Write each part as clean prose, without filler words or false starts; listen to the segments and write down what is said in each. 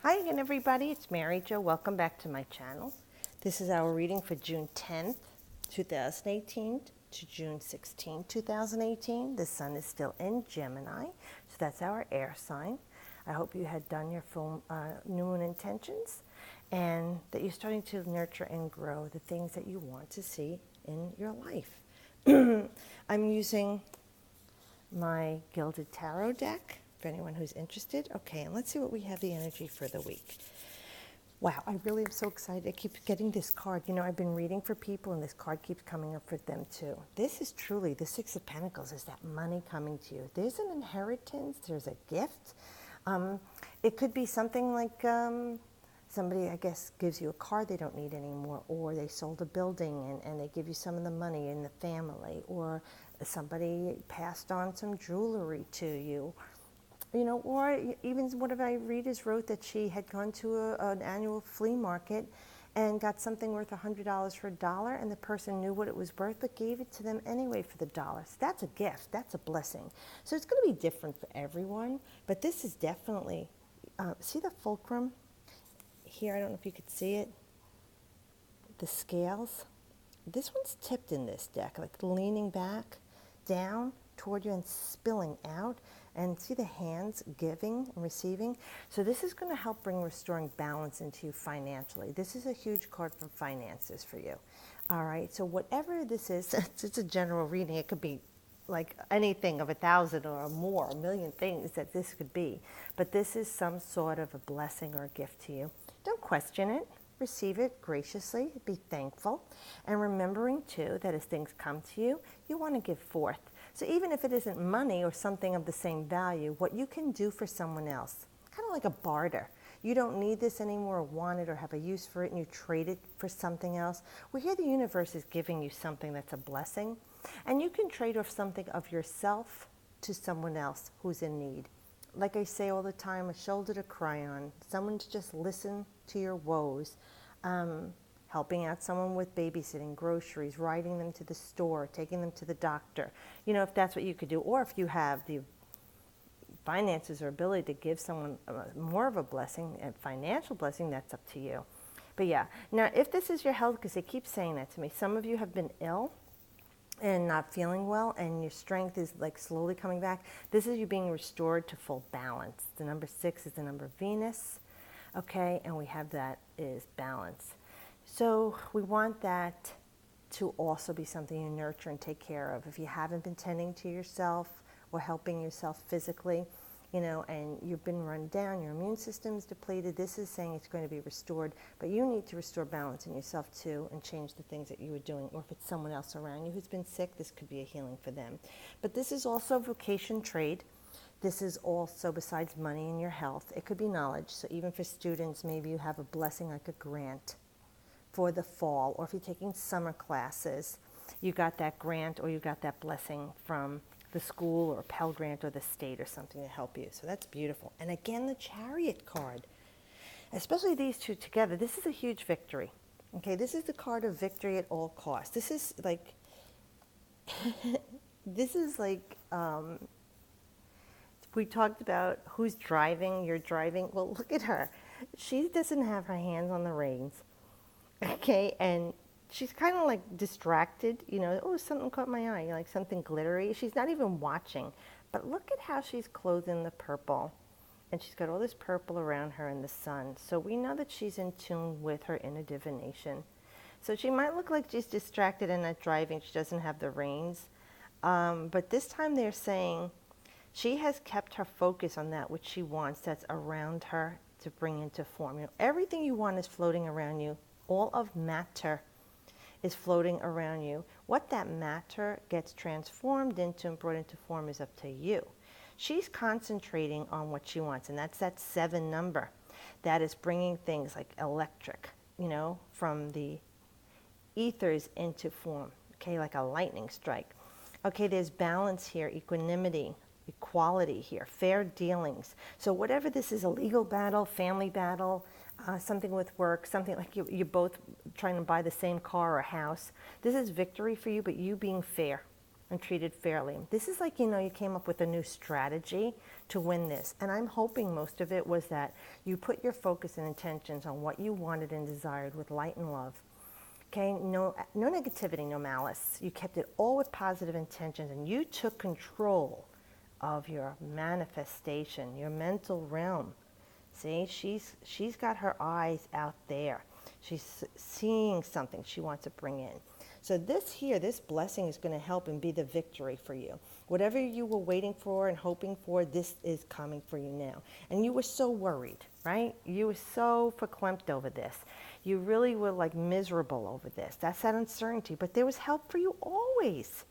Hi again, everybody. It's Mary Jo. Welcome back to my channel. This is our reading for June 10th, 2018 to June 16th, 2018. The sun is still in Gemini, so that's our air sign. I hope you had done your full new moon intentions and that you're starting to nurture and grow the things that you want to see in your life. I'm using my Gilded Tarot deck for anyone who's interested. Okay, and let's see what we have the energy for the week. Wow, I really am so excited. I keep getting this card. You know, I've been reading for people, and this card keeps coming up for them too. This is truly, the Six of Pentacles is that money coming to you. There's an inheritance, there's a gift. It could be something like somebody, I guess, gives you a car they don't need anymore, or they sold a building and they give you some of the money in the family, or somebody passed on some jewelry to you. You know, or even one of my readers wrote that she had gone to an annual flea market and got something worth $100 for $1, and the person knew what it was worth but gave it to them anyway for the dollar. So that's a gift. That's a blessing. So it's going to be different for everyone, but this is definitely, see the fulcrum here? I don't know if you could see it. The scales. This one's tipped in this deck, like leaning back, down toward you and spilling out. And see the hands giving and receiving. So this is going to help bring restoring balance into you financially. This is a huge card for finances for you. All right, so whatever this is, it's a general reading. It could be like anything of 1,000 or more, a million things that this could be. But this is some sort of a blessing or a gift to you. Don't question it. Receive it graciously, be thankful, and remembering too that as things come to you, you want to give forth. So even if it isn't money or something of the same value, what you can do for someone else, kind of like a barter. You don't need this anymore or want it or have a use for it and you trade it for something else. Well, here the universe is giving you something that's a blessing, and you can trade off something of yourself to someone else who's in need. Like I say all the time, a shoulder to cry on, someone to just listen to your woes, helping out someone with babysitting, groceries, riding them to the store, taking them to the doctor, you know, if that's what you could do, or if you have the finances or ability to give someone more of a blessing, a financial blessing, that's up to you. But yeah, now if this is your health, because they keep saying that to me, some of you have been ill and not feeling well, and your strength is like slowly coming back. This is you being restored to full balance. The number 6 is the number of Venus, okay, and we have that is balance. So we want that to also be something you nurture and take care of. If you haven't been tending to yourself or helping yourself physically, you know, and you've been run down, your immune system's depleted, this is saying it's going to be restored, but you need to restore balance in yourself too and change the things that you were doing. Or if it's someone else around you who's been sick, this could be a healing for them. But this is also vocation trade. This is also, besides money and your health, it could be knowledge. So even for students, maybe you have a blessing like a grant for the fall, or if you're taking summer classes, you got that grant or you got that blessing from the school or Pell Grant or the state or something to help you. So that's beautiful. And again, the Chariot card, especially these two together, this is a huge victory. Okay, this is the card of victory at all costs. This is like, we talked about who's driving, you're driving. Well, look at her. She doesn't have her hands on the reins. Okay, and she's kind of like distracted, you know, oh, something caught my eye, like something glittery. She's not even watching, but look at how she's clothed in the purple. And she's got all this purple around her in the sun. So we know that she's in tune with her inner divination. So she might look like she's distracted and not driving. She doesn't have the reins. But this time they're saying she has kept her focus on that which she wants, that's around her to bring into form. You know, everything you want is floating around you. All of matter is floating around you. What that matter gets transformed into and brought into form is up to you. She's concentrating on what she wants, and that's that 7 number. That is bringing things like electric, you know, from the ethers into form, okay, like a lightning strike. Okay, there's balance here, equanimity, equality here, fair dealings. So whatever this is, a legal battle, family battle, something with work, something like you're both trying to buy the same car or house. This is victory for you, but you being fair. and treated fairly. This is like, you came up with a new strategy to win this. And I'm hoping most of it was that you put your focus and intentions on what you wanted and desired with light and love. Okay, no negativity, no malice. You kept it all with positive intentions, and you took control of your manifestation, your mental realm. See, she's got her eyes out there. She's seeing something she wants to bring in. So this blessing is going to help and be the victory for you. Whatever you were waiting for and hoping for, this is coming for you now. And you were so worried, right? You were so verklempt over this. You really were like miserable over this. That's that uncertainty. But there was help for you always.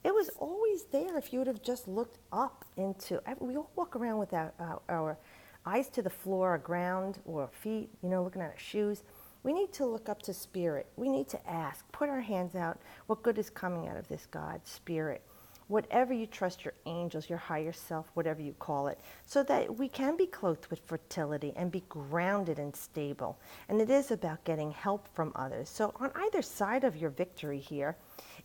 It was always there if you would have just looked up into, we all walk around with our eyes to the floor or ground or feet, looking at our shoes. We need to look up to spirit. We need to ask, put our hands out. What good is coming out of this, God, spirit? Whatever you trust, your angels, your higher self, whatever you call it, so that we can be clothed with fertility and be grounded and stable. And it is about getting help from others. So on either side of your victory here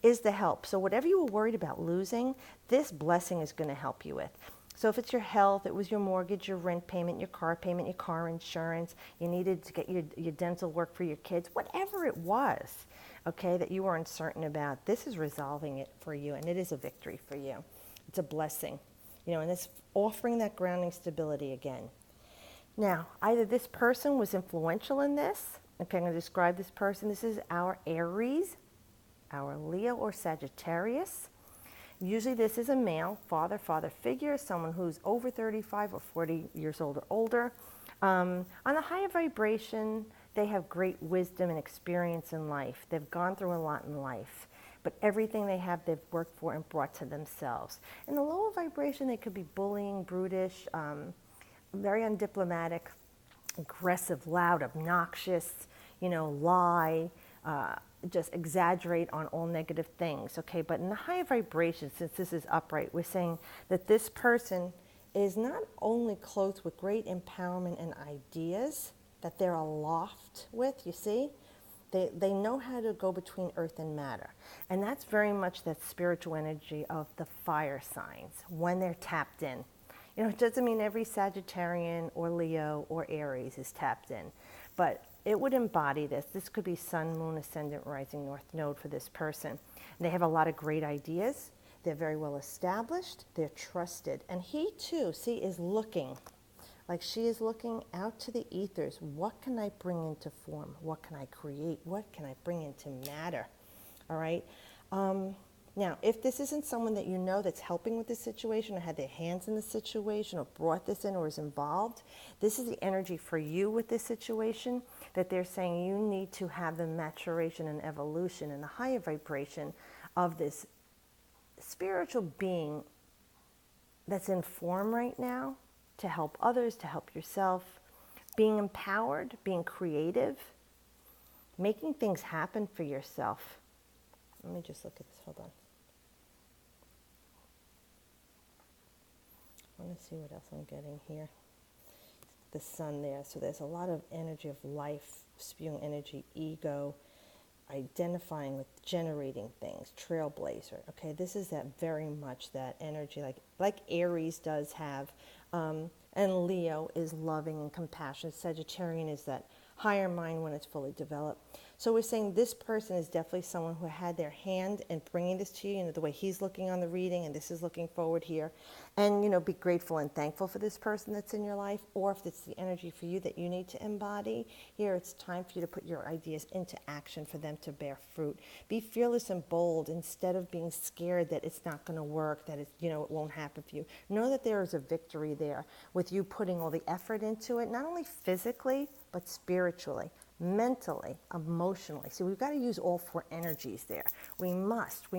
is the help. So whatever you were worried about losing, this blessing is going to help you with. So if it's your health, it was your mortgage, your rent payment, your car insurance, you needed to get your dental work for your kids, whatever it was, okay, that you were uncertain about, this is resolving it for you, and it is a victory for you. It's a blessing, and it's offering that grounding stability again. Now, either this person was influential in this, okay, I'm going to describe this person. This is our Aries, our Leo or Sagittarius. Usually this is a male, father figure, someone who's over 35 or 40 years old or older. On the higher vibration, they have great wisdom and experience in life. They've gone through a lot in life, but everything they have, they've worked for and brought to themselves. In the lower vibration, they could be bullying, brutish, very undiplomatic, aggressive, loud, obnoxious, lie, just exaggerate on all negative things, okay? But in the higher vibration, since this is upright, we're saying that this person is not only clothed with great empowerment and ideas that they're aloft with, you see? They know how to go between earth and matter. And that's very much that spiritual energy of the fire signs when they're tapped in. It doesn't mean every Sagittarian or Leo or Aries is tapped in, but it would embody this. This could be sun, moon, ascendant, rising, north node for this person. And they have a lot of great ideas. They're very well established. They're trusted. And he too, see, is looking, like she is looking out to the ethers. What can I bring into form? What can I create? What can I bring into matter? All right. Now, if this isn't someone that you know that's helping with this situation or had their hands in the situation or brought this in or is involved, this is the energy for you with this situation that they're saying you need to have the maturation and evolution and the higher vibration of this spiritual being that's in form right now to help others, to help yourself, being empowered, being creative, making things happen for yourself. Let me just look at this. Hold on. I want to see what else I'm getting here. The sun there. So there's a lot of energy of life, spewing energy, ego, identifying with generating things, trailblazer. Okay, this is that very much that energy like Aries does have. And Leo is loving and compassionate. Sagittarian is that higher mind when it's fully developed. So we're saying this person is definitely someone who had their hand in bringing this to you, the way he's looking on the reading and this is looking forward here. And, be grateful and thankful for this person that's in your life, or if it's the energy for you that you need to embody, here it's time for you to put your ideas into action for them to bear fruit. Be fearless and bold instead of being scared that it's not going to work, that it's, it won't happen for you. Know that there is a victory there with you putting all the effort into it, not only physically, but spiritually, mentally, emotionally. So we've got to use all four energies there. We must,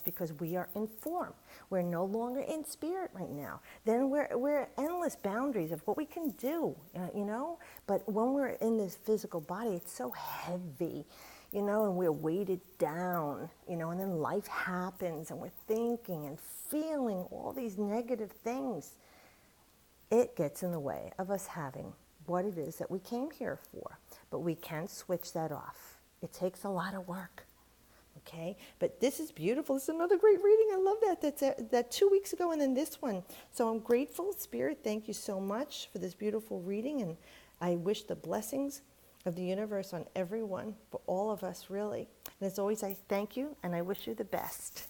because we are in form. We're no longer in spirit right now. Then we're endless boundaries of what we can do, But when we're in this physical body, it's so heavy, and we're weighted down, and then life happens and we're thinking and feeling all these negative things. It gets in the way of us having what it is that we came here for. But we can switch that off. It takes a lot of work. Okay, but this is beautiful. This is another great reading. I love that. That 2 weeks ago and then this one. So I'm grateful, Spirit. Thank you so much for this beautiful reading. And I wish the blessings of the universe on everyone, for all of us, really. And as always, I thank you and I wish you the best.